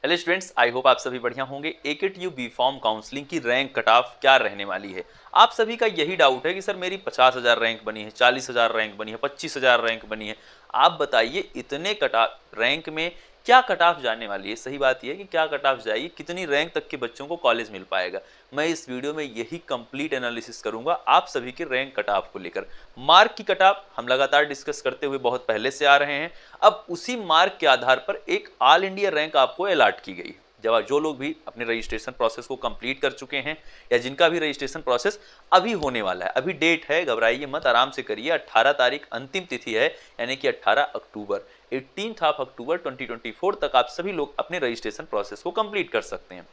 Hello students, I hope आप सभी बढ़िया होंगे। एकेटीयू बी फॉर्म काउंसलिंग की रैंक कट ऑफ क्या रहने वाली है। आप सभी का यही डाउट है कि सर मेरी 50,000 रैंक बनी है, 40,000 रैंक बनी है, 25,000 रैंक बनी है। आप बताइए इतने कट ऑफ रैंक में क्या कट ऑफ जाने वाली है। सही बात यह है कि क्या कट ऑफ जाएगी, कितनी रैंक तक के बच्चों को कॉलेज मिल पाएगा। मैं इस वीडियो में यही कंप्लीट एनालिसिस करूंगा आप सभी के रैंक कट ऑफ को लेकर। मार्क की कट ऑफ हम लगातार डिस्कस करते हुए बहुत पहले से आ रहे हैं। अब उसी मार्क के आधार पर एक ऑल इंडिया रैंक आपको अलॉट की गई। जब जो लोग भी अपने रजिस्ट्रेशन प्रोसेस को कंप्लीट कर चुके हैं या जिनका भी रजिस्ट्रेशन प्रोसेस अभी होने वाला है, अभी डेट है, घबराइए मत, आराम से करिए। 18 तारीख अंतिम तिथि है, यानी कि 18 अक्टूबर 18 ऑफ अक्टूबर 2024 तक आप सभी लोग अपने रजिस्ट्रेशन प्रोसेस को कंप्लीट कर सकते हैं।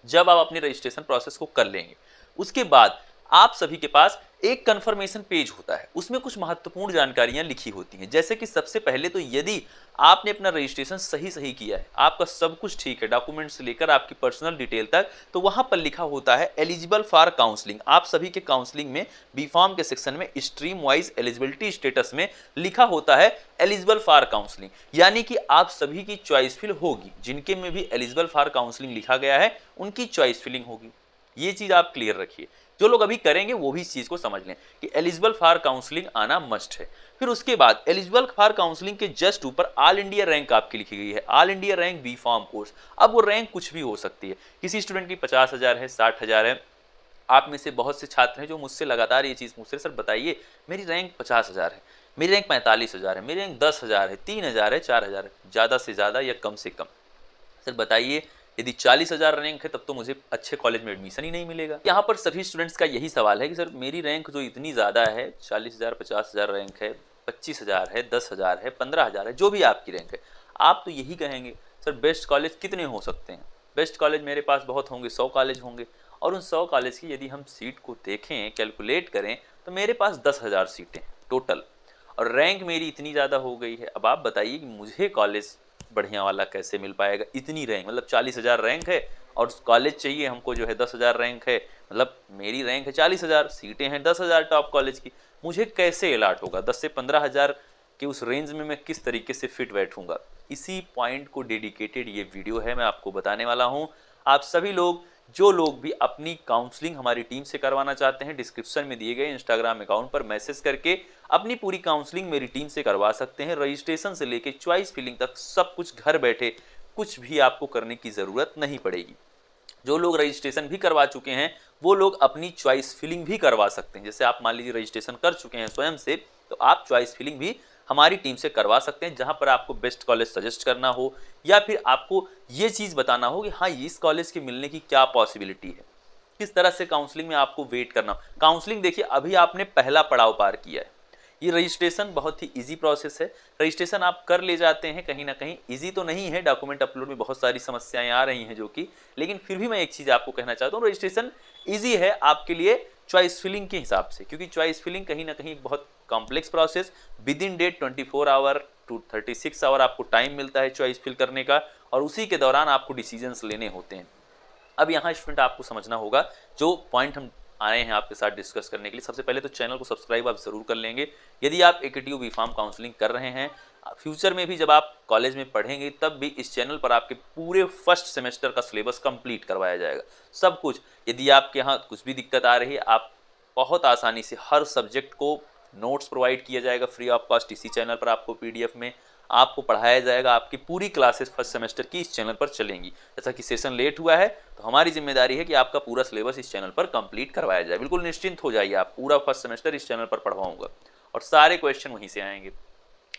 जब आप अपने रजिस्ट्रेशन प्रोसेस को कर लेंगे उसके बाद आप सभी के पास एक कंफर्मेशन पेज होता है, उसमें कुछ महत्वपूर्ण जानकारियां लिखी होती हैं। जैसे कि सबसे पहले तो यदि आपने अपना रजिस्ट्रेशन सही किया है, आपका सब कुछ ठीक है, डॉक्यूमेंट से लेकर आपकी पर्सनल डिटेल तक, तो वहां पर लिखा होता है एलिजिबल फॉर काउंसलिंग। आप सभी के काउंसलिंग में बी फॉर्म के सेक्शन में स्ट्रीम वाइज एलिजिबिलिटी स्टेटस में लिखा होता है एलिजिबल फॉर काउंसलिंग, यानी कि आप सभी की चॉइस फिल होगी। जिनके में भी एलिजिबल फॉर काउंसलिंग लिखा गया है उनकी चॉइस फिलिंग होगी। ये चीज आप क्लियर रखिए। जो लोग अभी करेंगे वो भी इस चीज को समझ लें कि एलिजिबल फॉर काउंसलिंग आना मस्ट है। फिर उसके बाद एलिजिबल फॉर काउंसलिंग के जस्ट ऊपर ऑल इंडिया रैंक आपकी लिखी गई है, all India rank B pharm course. अब वो रैंक कुछ भी हो सकती है, किसी स्टूडेंट की 50,000 है, 60,000 है। आप में से बहुत से छात्र हैं जो मुझसे लगातार ये चीज पूछ रहे, सर बताइए मेरी रैंक 50,000 है, मेरी रैंक 45,000 है, मेरी रैंक 10,000 है, 3,000 है, 4,000 है, ज्यादा से ज्यादा या कम से कम। सर बताइए यदि 40,000 रैंक है तब तो मुझे अच्छे कॉलेज में एडमिशन ही नहीं मिलेगा। यहाँ पर सभी स्टूडेंट्स का यही सवाल है कि सर मेरी रैंक जो इतनी ज़्यादा है, 40,000 50,000 रैंक है, 25,000 है, 10,000 है, 15,000 है, जो भी आपकी रैंक है, आप तो यही कहेंगे सर बेस्ट कॉलेज कितने हो सकते हैं। बेस्ट कॉलेज मेरे पास बहुत होंगे, 100 कॉलेज होंगे, और उन 100 कॉलेज की यदि हम सीट को देखें, कैलकुलेट करें, तो मेरे पास 10,000 सीटें टोटल, और रैंक मेरी इतनी ज़्यादा हो गई है। अब आप बताइए कि मुझे कॉलेज बढ़िया वाला कैसे मिल पाएगा। इतनी रैंक, मतलब 40,000 रैंक है और कॉलेज चाहिए हमको जो है 10,000 रैंक है, मतलब मेरी रैंक है 40,000, सीटें हैं 10,000 टॉप कॉलेज की, मुझे कैसे अलाट होगा। 10 से 15,000 के उस रेंज में मैं किस तरीके से फिट बैठूंगा। इसी पॉइंट को डेडिकेटेड ये वीडियो है, मैं आपको बताने वाला हूँ। आप सभी लोग, जो लोग भी अपनी काउंसलिंग हमारी टीम से करवाना चाहते हैं, डिस्क्रिप्शन में दिए गए इंस्टाग्राम अकाउंट पर मैसेज करके अपनी पूरी काउंसलिंग मेरी टीम से करवा सकते हैं। रजिस्ट्रेशन से लेके चॉइस फिलिंग तक सब कुछ घर बैठे, कुछ भी आपको करने की ज़रूरत नहीं पड़ेगी। जो लोग रजिस्ट्रेशन भी करवा चुके हैं वो लोग अपनी चॉइस फिलिंग भी करवा सकते हैं। जैसे आप मान लीजिए रजिस्ट्रेशन कर चुके हैं स्वयं से, तो आप चॉइस फिलिंग भी हमारी टीम से करवा सकते हैं, जहां पर आपको बेस्ट कॉलेज सजेस्ट करना हो या फिर आपको ये चीज़ बताना हो कि हाँ इस कॉलेज के मिलने की क्या पॉसिबिलिटी है, किस तरह से काउंसलिंग में आपको वेट करना। काउंसलिंग देखिए, अभी आपने पहला पड़ाव पार किया है। ये रजिस्ट्रेशन बहुत ही इजी प्रोसेस है। रजिस्ट्रेशन आप कर ले जाते हैं, कहीं ना कहीं इजी तो नहीं है, डॉक्यूमेंट अपलोड में बहुत सारी समस्याएं आ रही हैं जो कि, लेकिन फिर भी मैं एक चीज़ आपको कहना चाहता हूँ, रजिस्ट्रेशन इजी है आपके लिए चॉइस फिलिंग के हिसाब से, क्योंकि चॉइस फिलिंग कहीं ना कहीं एक बहुत complex process, within date 24 hour to 36 hour आपको टाइम मिलता है चॉइस फिल करने का, और उसी के दौरान आपको डिसीजंस लेने होते हैं। अब यहाँ स्टूडेंट आपको समझना होगा जो पॉइंट हम आए हैं आपके साथ डिस्कस करने के लिए। सबसे पहले तो चैनल को सब्सक्राइब आप जरूर कर लेंगे। यदि आप एकेटीयू बी फार्म काउंसलिंग कर रहे हैं, फ्यूचर में भी जब आप कॉलेज में पढ़ेंगे तब भी इस चैनल पर आपके पूरे फर्स्ट सेमेस्टर का सिलेबस कंप्लीट करवाया जाएगा, सब कुछ। यदि आपके यहाँ कुछ भी दिक्कत आ रही है, आप बहुत आसानी से हर सब्जेक्ट को नोट्स प्रोवाइड किया जाएगा फ्री ऑफ कॉस्ट। इसी चैनल पर आपको पीडीएफ में आपको पढ़ाया जाएगा। आपकी पूरी क्लासेस फर्स्ट सेमेस्टर की इस चैनल पर चलेंगी। जैसा कि सेशन लेट हुआ है तो हमारी जिम्मेदारी है कि आपका पूरा सिलेबस इस चैनल पर कंप्लीट करवाया जाए। बिल्कुल निश्चिंत हो जाइए, आप पूरा फर्स्ट सेमेस्टर इस चैनल पर पढ़वाऊंगा और सारे क्वेश्चन वहीं से आएंगे।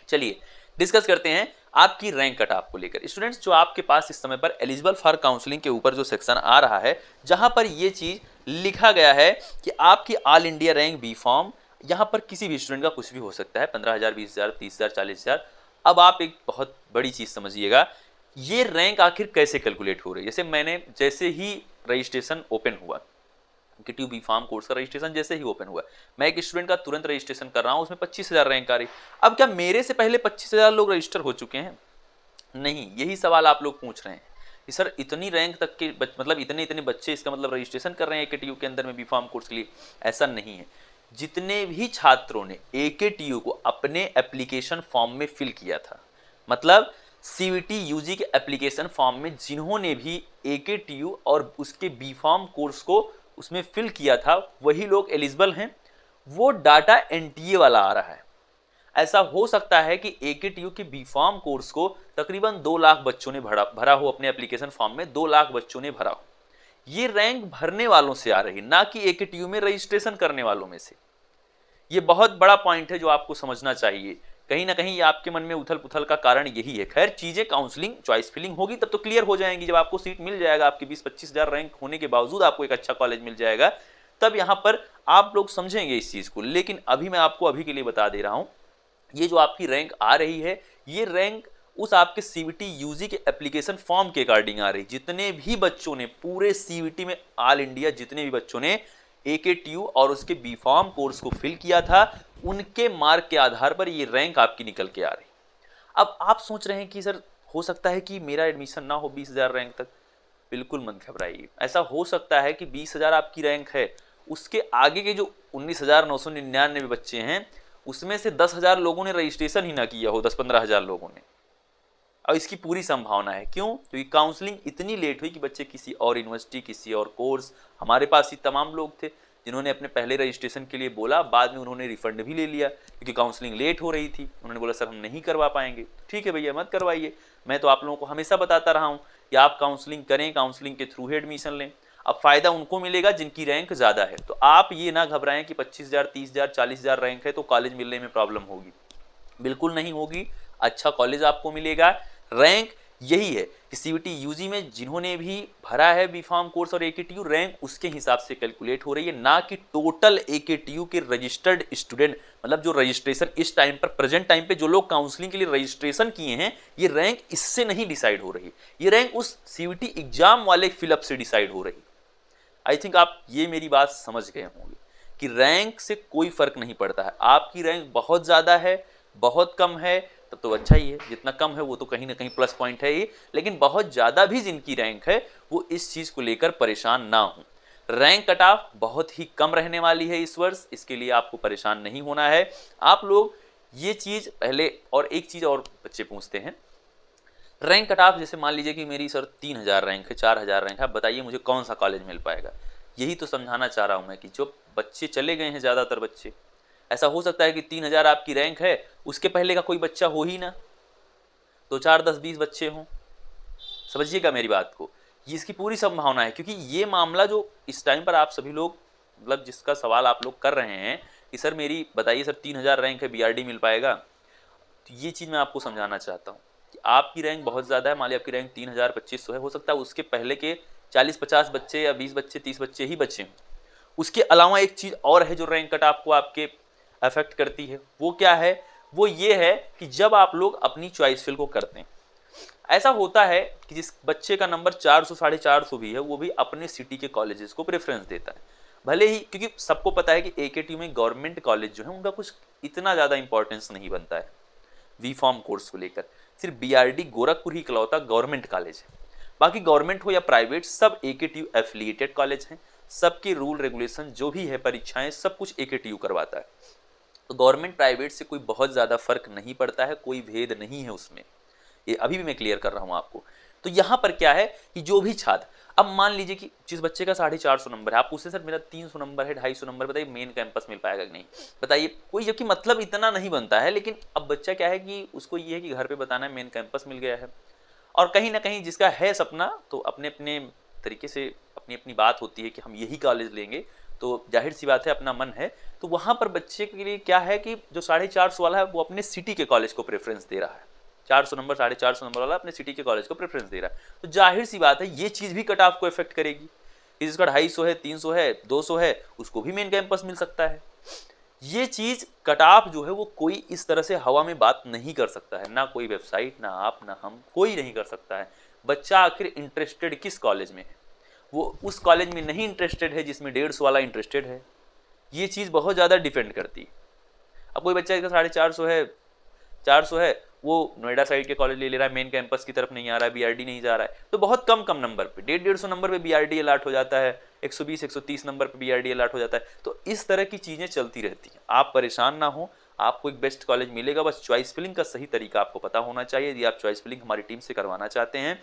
चलिए डिस्कस करते हैं आपकी रैंक कट ऑफ को लेकर। स्टूडेंट्स, जो आपके पास इस समय पर एलिजिबल फॉर काउंसलिंग के ऊपर जो सेक्शन आ रहा है, जहां पर यह चीज लिखा गया है कि आपकी all India rank B pharm, यहाँ पर किसी भी स्टूडेंट का कुछ भी हो सकता है, 15,000, 20,000, 30,000, 40,000। अब आप एक बहुत बड़ी चीज समझिएगा, ये रैंक आखिर कैसे कैलकुलेट हो रही है। जैसे ही रजिस्ट्रेशन ओपन हुआ, एकेटीयू बी फार्म कोर्स का रजिस्ट्रेशन जैसे ही ओपन हुआ, मैं एक स्टूडेंट का तुरंत रजिस्ट्रेशन कर रहा हूं, उसमें 25,000 रैंक आ रही। अब क्या मेरे से पहले 25,000 लोग रजिस्टर हो चुके हैं? नहीं, यही सवाल आप लोग पूछ रहे हैं कि सर इतनी रैंक तक के मतलब इतने इतने बच्चे इसका मतलब रजिस्ट्रेशन कर रहे हैं एकेटीयू के अंदर में बी फार्म कोर्स के लिए। ऐसा नहीं है। जितने भी छात्रों ने एकेटीयू को अपने एप्लीकेशन फॉर्म में फिल किया था, मतलब सीवीटी यूजी के एप्लीकेशन फॉर्म में जिन्होंने भी एकेटीयू और उसके बी फॉर्म कोर्स को उसमें फिल किया था वही लोग एलिजिबल हैं। वो डाटा एनटीए वाला आ रहा है। ऐसा हो सकता है कि एकेटीयू के बी फॉर्म कोर्स को तकरीबन 2 लाख बच्चों ने भरा हो, अपने एप्लीकेशन फॉर्म में 2 लाख बच्चों ने भरा हो। ये रैंक भरने वालों से आ रही, ना कि एकेटीयू में रजिस्ट्रेशन करने वालों में से। ये बहुत बड़ा पॉइंट है जो आपको समझना चाहिए। कहीं ना कहीं आपके मन में उथल पुथल का कारण यही है। खैर, चीजें काउंसलिंग चॉइस फिलिंग होगी तब तो क्लियर हो जाएंगी। जब आपको सीट मिल जाएगा, आपकी 20-25 हजार रैंक होने के बावजूद आपको एक अच्छा कॉलेज मिल जाएगा, तब यहाँ पर आप लोग समझेंगे इस चीज को। लेकिन अभी मैं आपको अभी के लिए बता दे रहा हूँ, ये जो आपकी रैंक आ रही है, ये रैंक उस आपके सीवीटी यूजी के एप्लीकेशन फॉर्म के अकॉर्डिंग आ रही। जितने भी बच्चों ने पूरे सीवीटी में ऑल इंडिया जितने भी बच्चों ने एकेटीयू और उसके बी फॉर्म कोर्स को फिल किया था, उनके मार्क के आधार पर ये रैंक आपकी निकल के आ रही। अब आप सोच रहे हैं कि सर हो सकता है कि मेरा एडमिशन ना हो 20,000 रैंक तक। बिल्कुल मत घबराइए। ऐसा हो सकता है कि 20,000 आपकी रैंक है, उसके आगे के जो 19,999 बच्चे हैं उसमें से 10,000 लोगों ने रजिस्ट्रेशन ही ना किया हो, 10-15 हजार लोगों ने। और इसकी पूरी संभावना है। क्यों? क्योंकि काउंसलिंग इतनी लेट हुई कि बच्चे किसी और यूनिवर्सिटी, किसी और कोर्स, हमारे पास ही तमाम लोग थे जिन्होंने अपने पहले रजिस्ट्रेशन के लिए बोला, बाद में उन्होंने रिफंड भी ले लिया क्योंकि काउंसलिंग लेट हो रही थी। उन्होंने बोला सर हम नहीं करवा पाएंगे। ठीक है भैया, मत करवाइए। मैं तो आप लोगों को हमेशा बताता रहा हूँ कि आप काउंसलिंग करें, काउंसलिंग के थ्रू ही एडमिशन लें। अब फायदा उनको मिलेगा जिनकी रैंक ज़्यादा है। तो आप ये ना घबराएं कि 25,000, 30,000, 40,000 रैंक है तो कॉलेज मिलने में प्रॉब्लम होगी। बिल्कुल नहीं होगी। अच्छा कॉलेज आपको मिलेगा। रैंक यही है कि सीवीटी यूजी में जिन्होंने भी भरा है बी फार्म कोर्स और एकेटीयू, रैंक उसके हिसाब से कैलकुलेट हो रही है, ना कि टोटल एकेटीयू के रजिस्टर्ड स्टूडेंट, मतलब जो रजिस्ट्रेशन इस टाइम पर प्रेजेंट टाइम पे जो लोग काउंसलिंग के लिए रजिस्ट्रेशन किए हैं, ये रैंक इससे नहीं डिसाइड हो रही। ये रैंक उस सीवीटी एग्जाम वाले फिलअप से डिसाइड हो रही। आई थिंक आप ये मेरी बात समझ गए होंगे कि रैंक से कोई फर्क नहीं पड़ता है। आपकी रैंक बहुत ज़्यादा है, बहुत कम है, तब तो अच्छा ही है। जितना कम है वो तो कहीं ना कहीं प्लस पॉइंट है ही, लेकिन बहुत ज़्यादा भी जिनकी रैंक है वो इस चीज़ को लेकर परेशान ना हो। रैंक कट ऑफ बहुत ही कम रहने वाली है इस वर्ष, इसके लिए आपको परेशान नहीं होना है। आप लोग ये चीज़ पहले, और एक चीज़ और बच्चे पूछते हैं, रैंक कट ऑफ जैसे मान लीजिए कि मेरी सर 3,000 रैंक है, 4,000 रैंक है, आप बताइए मुझे कौन सा कॉलेज मिल पाएगा। यही तो समझाना चाह रहा हूँ मैं कि जो बच्चे चले गए हैं, ज़्यादातर बच्चे, ऐसा हो सकता है कि 3,000 आपकी रैंक है, उसके पहले का कोई बच्चा हो ही ना, 2, 4, 10, 20 बच्चे हों। समझिएगा मेरी बात को, ये इसकी पूरी संभावना है। क्योंकि ये मामला जो इस टाइम पर आप सभी लोग, मतलब जिसका सवाल आप लोग कर रहे हैं कि सर मेरी बताइए सर 3,000 रैंक है, बीआरडी मिल पाएगा, तो ये चीज़ मैं आपको समझाना चाहता हूँ कि आपकी रैंक बहुत ज़्यादा है। मान ली आपकी रैंक 3,000-2,500 है, हो सकता है उसके पहले के 40-50 बच्चे या 20 बच्चे, 30 बच्चे ही बचे हों। उसके अलावा एक चीज़ और है जो रैंक कट आपको आपके अफेक्ट करती है। वो क्या है? वो ये है कि जब आप लोग अपनी चॉइस फिल को करते हैं, ऐसा होता है कि जिस बच्चे का नंबर 400, 450 भी है, वो भी अपने सिटी के कॉलेजेस को प्रेफरेंस देता है। भले ही, क्योंकि सबको पता है कि एकेटी में गवर्नमेंट कॉलेज जो है उनका कुछ इतना ज़्यादा इंपॉर्टेंस नहीं बनता है वी फॉर्म कोर्स को लेकर। सिर्फ बीआरडी गोरखपुर ही इकलौता गवर्नमेंट कॉलेज है। बाकी गवर्नमेंट हो या प्राइवेट, सब एकेटीयू एफिलिएटेड कॉलेज हैं। सबके रूल रेगुलेशन जो भी है, परीक्षाएं, सब कुछ एकेटीयू करवाता है। तो गवर्नमेंट प्राइवेट से कोई बहुत ज़्यादा फर्क नहीं पड़ता है, कोई भेद नहीं है उसमें। ये अभी भी मैं क्लियर कर रहा हूँ आपको। तो यहाँ पर क्या है कि जो भी छात्र, अब मान लीजिए कि जिस बच्चे का 450 नंबर है, आप पूछते सर मेरा 300 नंबर है, 250 नंबर, बताइए मेन कैंपस मिल पाएगा कि नहीं, बताइए कोई, जबकि मतलब इतना नहीं बनता है। लेकिन अब बच्चा क्या है कि उसको ये है कि घर पे बताना है मेन कैंपस मिल गया है, और कहीं ना कहीं जिसका है सपना, तो अपने अपने तरीके से अपनी अपनी बात होती है कि हम यही कॉलेज लेंगे, तो जाहिर सी बात है अपना मन है। तो वहाँ पर बच्चे के लिए क्या है कि जो 450 वाला है वो अपने सिटी के कॉलेज को प्रेफरेंस दे रहा है। 400 नंबर, 450 नंबर वाला अपने सिटी के कॉलेज को प्रेफरेंस दे रहा है। तो जाहिर सी बात है ये चीज़ भी कट ऑफ को इफेक्ट करेगी। जिसका 250 है, 300 है, 200 है, उसको भी मेन कैंपस मिल सकता है। ये चीज़ कट ऑफ जो है वो कोई इस तरह से हवा में बात नहीं कर सकता है, ना कोई वेबसाइट, ना आप, ना हम, कोई नहीं कर सकता है। बच्चा आखिर इंटरेस्टेड किस कॉलेज में है, वो उस कॉलेज में नहीं इंटरेस्टेड है जिसमें 150 वाला इंटरेस्टेड है। ये चीज़ बहुत ज़्यादा डिपेंड करती है। अब कोई बच्चा इसका 450 है, 400 है, वो नोएडा साइड के कॉलेज ले रहा है, मेन कैंपस की तरफ नहीं आ रहा है, बीआरडी नहीं जा रहा है, तो बहुत कम कम नंबर पे, 150 नंबर पे बीआरडी अलॉट हो जाता है, 120 130 नंबर पे बीआरडी अलॉट हो जाता है। तो इस तरह की चीज़ें चलती रहती हैं। आप परेशान ना हो, आपको एक बेस्ट कॉलेज मिलेगा। बस चॉइस फिलिंग का सही तरीका आपको पता होना चाहिए। यदि आप चॉइस फिलिंग हमारी टीम से करवाना चाहते हैं,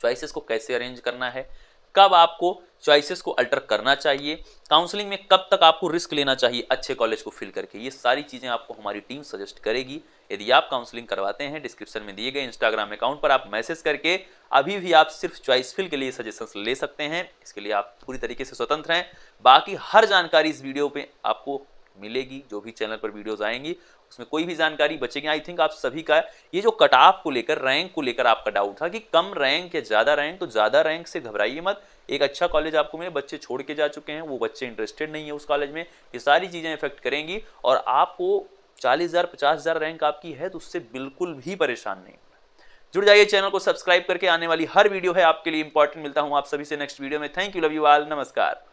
चॉइसेस को कैसे अरेंज करना है, कब आपको चॉइसेस को अल्टर करना चाहिए, काउंसलिंग में कब तक आपको रिस्क लेना चाहिए अच्छे कॉलेज को फिल करके, ये सारी चीज़ें आपको हमारी टीम सजेस्ट करेगी। यदि आप काउंसलिंग करवाते हैं, डिस्क्रिप्शन में दिए गए इंस्टाग्राम अकाउंट पर आप मैसेज करके अभी भी आप सिर्फ चॉइस फिल के लिए सजेशंस ले सकते हैं। इसके लिए आप पूरी तरीके से स्वतंत्र हैं। बाकी हर जानकारी इस वीडियो पे आपको मिलेगी। जो भी चैनल पर वीडियोस आएंगी उसमें कोई भी जानकारी बचेगी। आई थिंक आप सभी का ये जो कट ऑफ को लेकर, रैंक को लेकर आपका डाउट था कि कम रैंक या ज़्यादा रैंक, तो ज़्यादा रैंक से घबराइए मत। एक अच्छा कॉलेज आपको मिले, बच्चे छोड़ के जा चुके हैं, वो बच्चे इंटरेस्टेड नहीं है उस कॉलेज में, ये सारी चीज़ें इफेक्ट करेंगी। और आपको 40,000 50,000 रैंक आपकी है तो उससे बिल्कुल भी परेशान नहीं। जुड़ जाइए चैनल को सब्सक्राइब करके, आने वाली हर वीडियो है आपके लिए इंपॉर्टेंट। मिलता हूं आप सभी से नेक्स्ट वीडियो में। Thank you, love you all, नमस्कार।